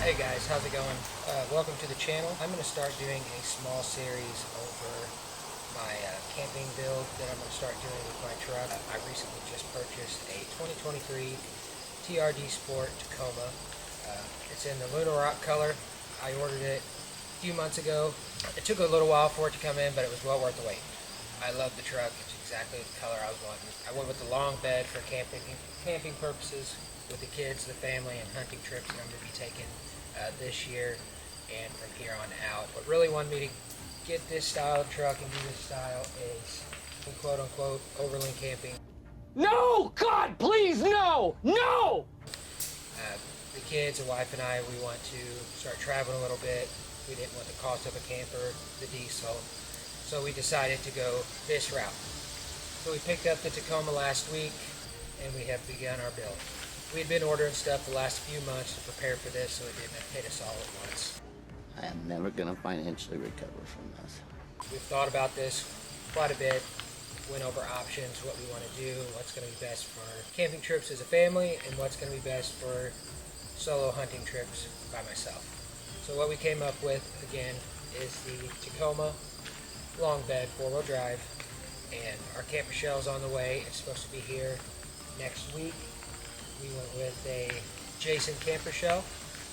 Hey guys, how's it going? Welcome to the channel. I'm going to start doing a small series over my camping build that I'm going to start doing with my truck. I recently just purchased a 2023 TRD Sport Tacoma. It's in the Lunar Rock color. I ordered it a few months ago. It took a little while for it to come in, but it was well worth the wait. I love the truck. It's exactly the color I was wanting. I went with the long bed for camping purposes with the kids, the family, and hunting trips that I'm going to be taking this year and from here on out. What really wanted me to get this style of truck and do this style is quote unquote overland camping. No! God, please, no! No! The kids, the wife and I, we want to start traveling a little bit. We didn't want the cost of a camper, the diesel, so we decided to go this route. So we picked up the Tacoma last week and we have begun our build. We had been ordering stuff the last few months to prepare for this, so it didn't hit us all at once. I am never going to financially recover from this. We've thought about this quite a bit, went over options, what we want to do, what's going to be best for camping trips as a family, and what's going to be best for solo hunting trips by myself. So what we came up with, again, is the Tacoma long bed 4-wheel drive, and our camper shell's on the way. It's supposed to be here next week. We went with a Jason camper shell.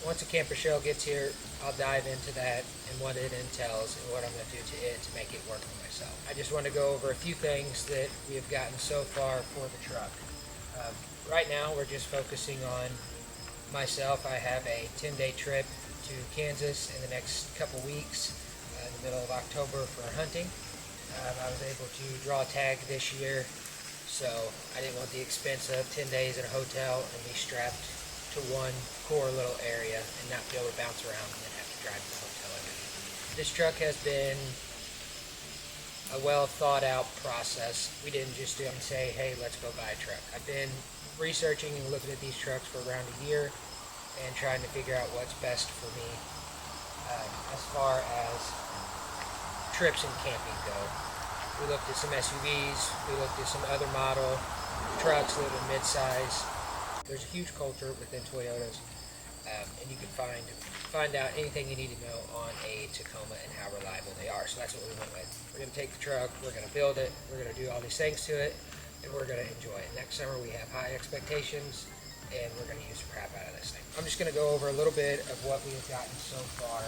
Once a camper shell gets here, I'll dive into that and what it entails and what I'm going to do to it to make it work for myself. I just want to go over a few things that we have gotten so far for the truck. Right now, we're just focusing on myself. I have a 10-day trip to Kansas in the next couple weeks, in the middle of October for hunting. I was able to draw a tag this year, so I didn't want the expense of 10 days in a hotel and be strapped to one core little area and not be able to bounce around and then have to drive to the hotel every day. This truck has been a well thought out process. We didn't just do it and say, hey, let's go buy a truck. I've been researching and looking at these trucks for around a year and trying to figure out what's best for me as far as trips and camping go. We looked at some SUVs, we looked at some other model trucks, little mid-size. There's a huge culture within Toyotas, and you can find out anything you need to know on a Tacoma and how reliable they are. So that's what we went with. We're going to take the truck, we're going to build it, we're going to do all these things to it, and we're going to enjoy it. Next summer we have high expectations, and we're going to use the crap out of this thing. I'm just going to go over a little bit of what we have gotten so far.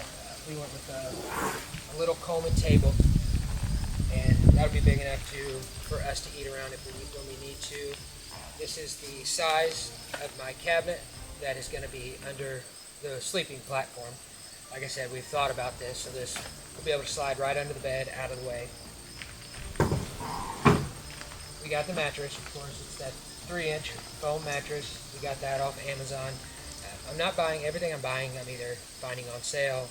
We went with a little Coleman table, and that'll be big enough for us to eat around when we need to. This is the size of my cabinet that is going to be under the sleeping platform. Like I said, we've thought about this, so this will be able to slide right under the bed, out of the way. We got the mattress, of course. It's that 3-inch foam mattress. We got that off Amazon. I'm not buying everything I'm buying. I'm either finding on sale,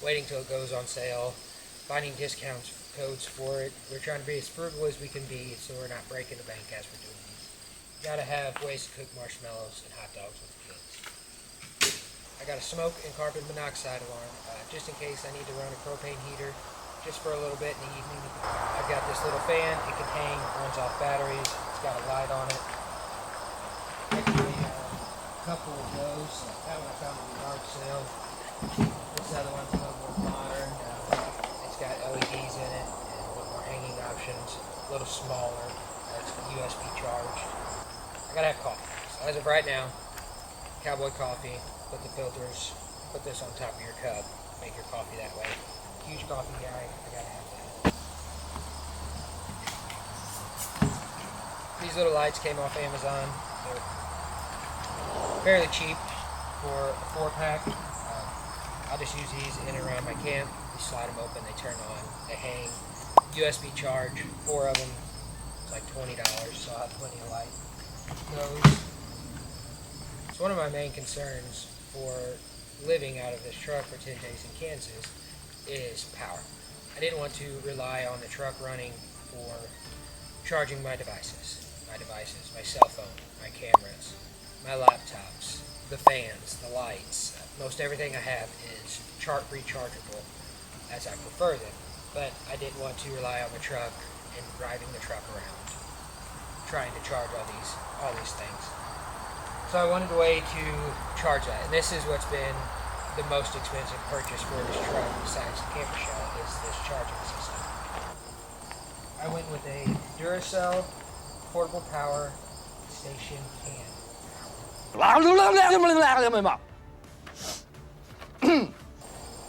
waiting till it goes on sale, finding discounts codes for it. We're trying to be as frugal as we can be so we're not breaking the bank as we're doing these. You gotta have ways to cook marshmallows and hot dogs with the kids. I got a smoke and carbon monoxide alarm just in case I need to run a propane heater just for a little bit in the evening. I've got this little fan. It can hang, runs off batteries. It's got a light on it. Actually, a couple of those. That one I found at the yard sale. This other one's a little more modern. It's got LEDs in it and a little more hanging options, a little smaller. It's USB charged. I gotta have coffee. So as of right now, Cowboy coffee, put the filters, put this on top of your cup, make your coffee that way. Huge coffee guy, I gotta have that. These little lights came off Amazon. They're fairly cheap for a 4-pack. I'll just use these in and around my camp. You slide them open, they turn on, they hang. USB charge, 4 of them. It's like $20, so I'll have plenty of light. Those. So one of my main concerns for living out of this truck for 10 days in Kansas is power. I didn't want to rely on the truck running for charging my devices, my cell phone, my cameras, my laptops, the fans, the lights. Most everything I have is rechargeable as I prefer them, but I didn't want to rely on the truck and driving the truck around, trying to charge all these things. So I wanted a way to charge that, and this is what's been the most expensive purchase for this truck besides the camper shell is this charging system. I went with a Duracell portable power station can.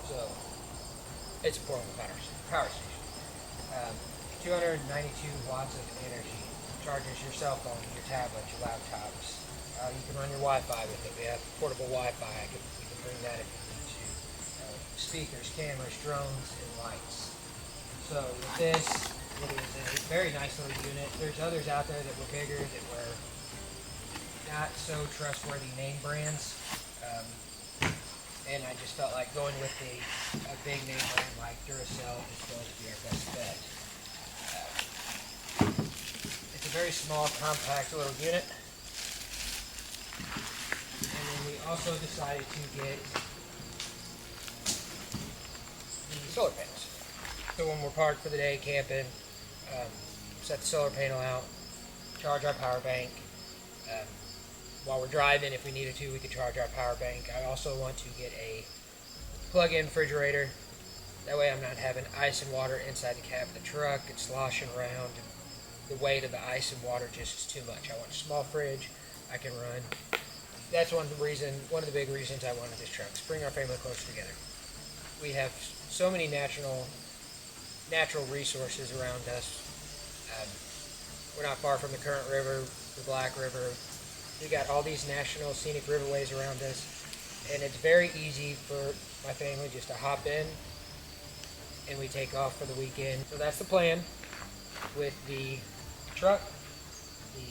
So it's a portable power station. 292 watts of energy. Charges your cell phone, your tablet, your laptops. You can run your Wi-Fi with it. We have portable Wi-Fi. You can bring that if you need to. Speakers, cameras, drones, and lights. So with this, it is a very nice little unit. There's others out there that were bigger that were not so trustworthy name brands. And I just felt like going with a big name brand like Duracell is going to be our best bet. It's a very small, compact little unit. And then we also decided to get the solar panels. So when we're parked for the day camping, set the solar panel out, charge our power bank. While we're driving, if we needed to, we could charge our power bank. I also want to get a plug-in refrigerator. That way I'm not having ice and water inside the cab of the truck. It's sloshing around. The weight of the ice and water just is too much. I want a small fridge I can run. That's one of the big reasons I wanted this truck. To bring our family closer together. We have so many natural resources around us. We're not far from the Current River, the Black River. We got all these national scenic riverways around us, and it's very easy for my family just to hop in and we take off for the weekend. So that's the plan with the truck, the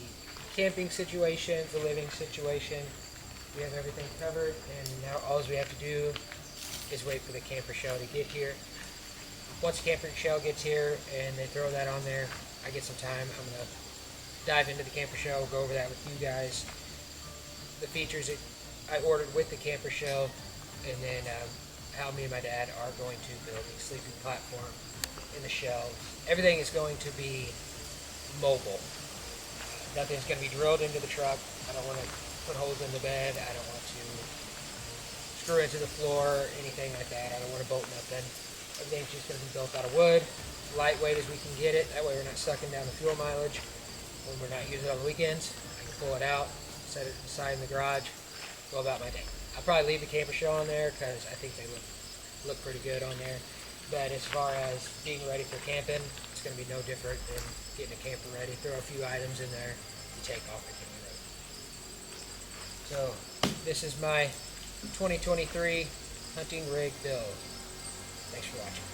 camping situation, the living situation. We have everything covered, and now all we have to do is wait for the camper shell to get here. Once the camper shell gets here and they throw that on there, I get some time. I'm going to dive into the camper shell, go over that with you guys. The features that I ordered with the camper shell, and then how me and my dad are going to build a sleeping platform in the shell. Everything is going to be mobile. Nothing's going to be drilled into the truck. I don't want to put holes in the bed. I don't want to screw into the floor, anything like that. I don't want to bolt nothing. Everything's just going to be built out of wood, lightweight as we can get it. That way we're not sucking down the fuel mileage when we're not using it on the weekends. I can pull it out, set it aside in the garage, go about my day. I'll probably leave the camper shell on there because I think they look pretty good on there. But as far as being ready for camping, it's going to be no different than getting a camper ready. Throw a few items in there, you take off and hit the road. So this is my 2023 hunting rig build. Thanks for watching.